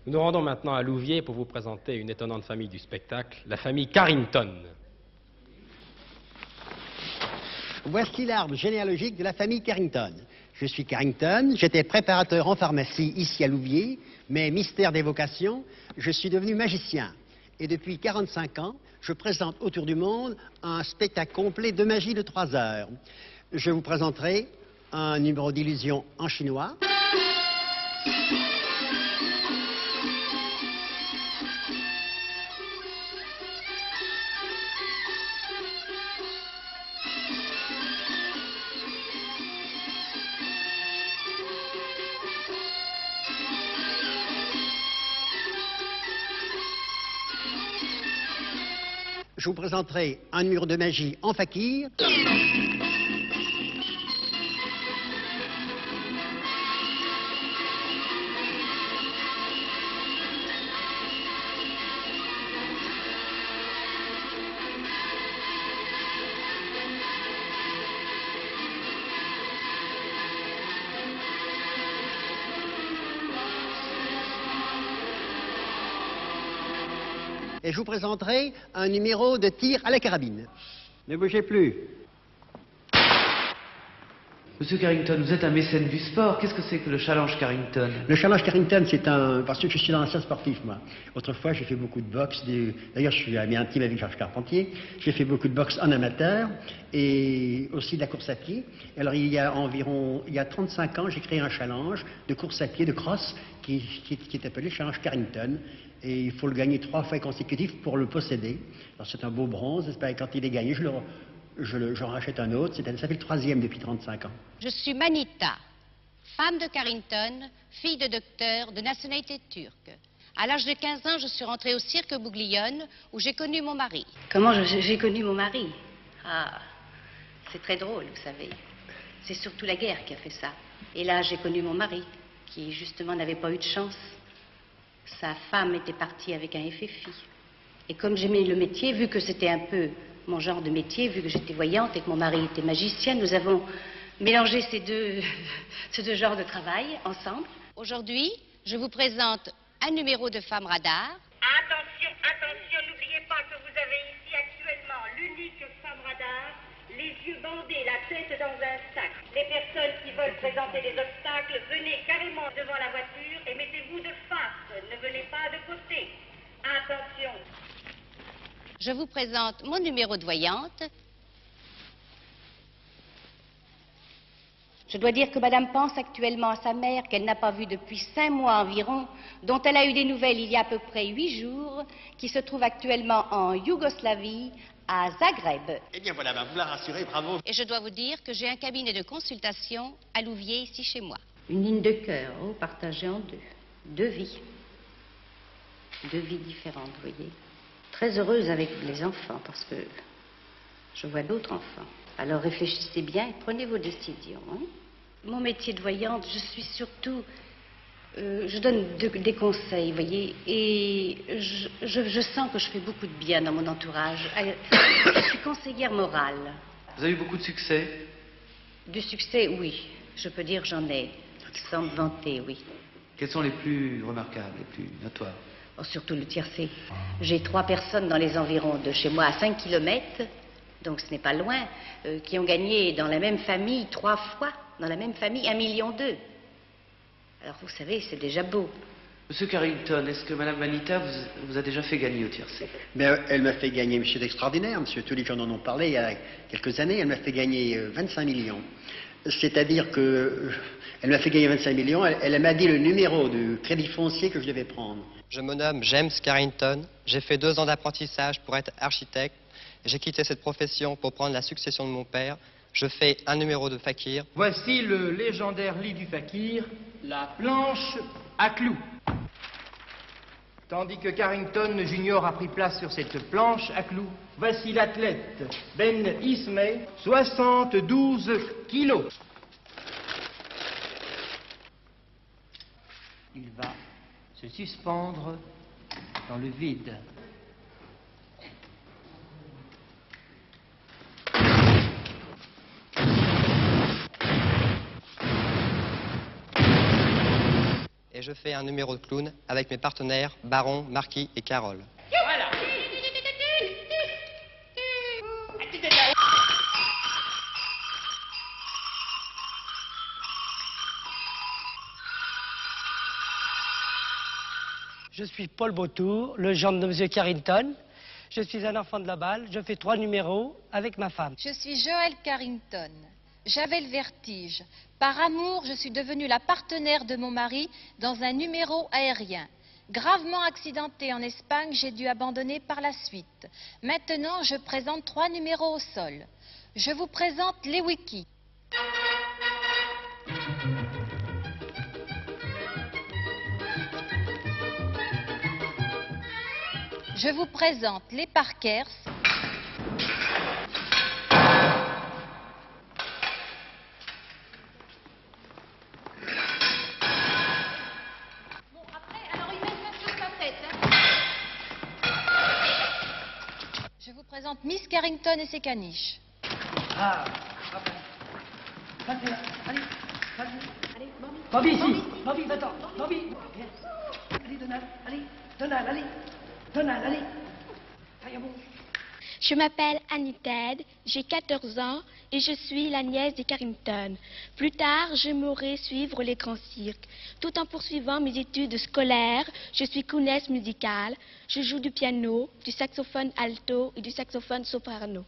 Nous nous rendons maintenant à Louviers pour vous présenter une étonnante famille du spectacle, la famille Carrington. Voici l'arbre généalogique de la famille Carrington. Je suis Carrington, j'étais préparateur en pharmacie ici à Louviers, mais mystère des vocations, je suis devenu magicien. Et depuis 45 ans, je présente autour du monde un spectacle complet de magie de 3 heures. Je vous présenterai un numéro d'illusion en chinois. Je vous présenterai un numéro de magie en fakir. Et je vous présenterai un numéro de tir à la carabine. Ne bougez plus. Monsieur Carrington, vous êtes un mécène du sport. Qu'est-ce que c'est que le Challenge Carrington? Le Challenge Carrington, c'est un... Parce que je suis dans l'ancien sportif, moi. Autrefois, j'ai fait beaucoup de boxe. D'ailleurs, je suis ami intime avec Georges Carpentier. J'ai fait beaucoup de boxe en amateur et aussi de la course à pied. Alors, il y a 35 ans, j'ai créé un challenge de course à pied, de cross, qui est appelé Challenge Carrington. Et il faut le gagner 3 fois consécutifs pour le posséder. Alors, c'est un beau bronze. Et quand il est gagné, j'en rachète un autre. Ça fait le 3e depuis 35 ans. Je suis Manita, femme de Carrington, fille de docteur de nationalité turque. À l'âge de 15 ans, je suis rentrée au cirque Bouglione, où j'ai connu mon mari. Comment j'ai connu mon mari? Ah, c'est très drôle, vous savez. C'est surtout la guerre qui a fait ça. Et là, j'ai connu mon mari, qui justement n'avait pas eu de chance. Sa femme était partie avec un FFI. Et comme j'aimais le métier, vu que c'était un peu mon genre de métier, vu que j'étais voyante et que mon mari était magicien, nous avons mélangé ces deux genres de travail ensemble. Aujourd'hui, je vous présente un numéro de Femme Radar. Attention, attention, n'oubliez pas que vous avez ici actuellement l'unique Femme Radar, les yeux bandés, la tête dans un sac. Les personnes qui veulent présenter des obstacles, venez carrément devant la voiture et mettez-vous de face, ne venez pas de côté. Attention. Je vous présente mon numéro de voyante. Je dois dire que Madame pense actuellement à sa mère qu'elle n'a pas vue depuis 5 mois environ, dont elle a eu des nouvelles il y a à peu près 8 jours, qui se trouve actuellement en Yougoslavie, à Zagreb. Eh bien voilà, vous la rassurez, bravo. Et je dois vous dire que j'ai un cabinet de consultation à Louviers, ici chez moi. Une ligne de cœur, partagée en deux. 2 vies. 2 vies différentes, vous voyez. Très heureuse avec les enfants, parce que je vois d'autres enfants. Alors réfléchissez bien et prenez vos décisions. Hein. Mon métier de voyante, je suis surtout... je donne des conseils, vous voyez, et je sens que je fais beaucoup de bien dans mon entourage. Je suis conseillère morale. Vous avez eu beaucoup de succès? Du succès, oui. Je peux dire j'en ai. Sans me vanter, oui. Quels sont les plus remarquables, les plus notoires? Oh, surtout le tiercé. J'ai 3 personnes dans les environs de chez moi, à 5 kilomètres, donc ce n'est pas loin, qui ont gagné dans la même famille 3 fois, dans la même famille, 1,2 million. Alors vous savez, c'est déjà beau. Monsieur Carrington, est-ce que Madame Manita vous a déjà fait gagner au tiercé? Mais elle m'a fait gagner, monsieur, d'extraordinaire. Monsieur, tous les gens en ont parlé il y a quelques années. Elle m'a fait gagner 25 millions. C'est-à-dire que elle m'a fait gagner 25 millions. Elle m'a dit le numéro du crédit foncier que je devais prendre. Je me nomme James Carrington. J'ai fait 2 ans d'apprentissage pour être architecte. J'ai quitté cette profession pour prendre la succession de mon père. Je fais un numéro de fakir. Voici le légendaire lit du fakir, la planche à clous. Tandis que Carrington Junior a pris place sur cette planche à clous, voici l'athlète Ben Ismay, 72 kilos. Il va se suspendre dans le vide. Et et je fais un numéro de clown avec mes partenaires Baron, Marquis et Carole. Voilà. Je suis Paul Beautour, le gendre de M. Carrington. Je suis un enfant de la balle. Je fais 3 numéros avec ma femme. Je suis Joël Carrington. J'avais le vertige. Par amour, je suis devenue la partenaire de mon mari dans un numéro aérien. Gravement accidentée en Espagne, j'ai dû abandonner par la suite. Maintenant, je présente 3 numéros au sol. Je vous présente les wikis. Je vous présente les Parkers. Bon, après, alors il met ça sur sa tête. Je vous présente Miss Carrington et ses caniches. Ah, allez, allez, Bobby ici. Bobby, va-t'en. Bobby, viens. Allez, Donald, allez. Donald, allez. Donald, allez. Je m'appelle Annie Ted, j'ai 14 ans et je suis la nièce des Carrington. Plus tard, j'aimerais suivre les grands cirques. Tout en poursuivant mes études scolaires, je suis clownesse musicale. Je joue du piano, du saxophone alto et du saxophone soprano.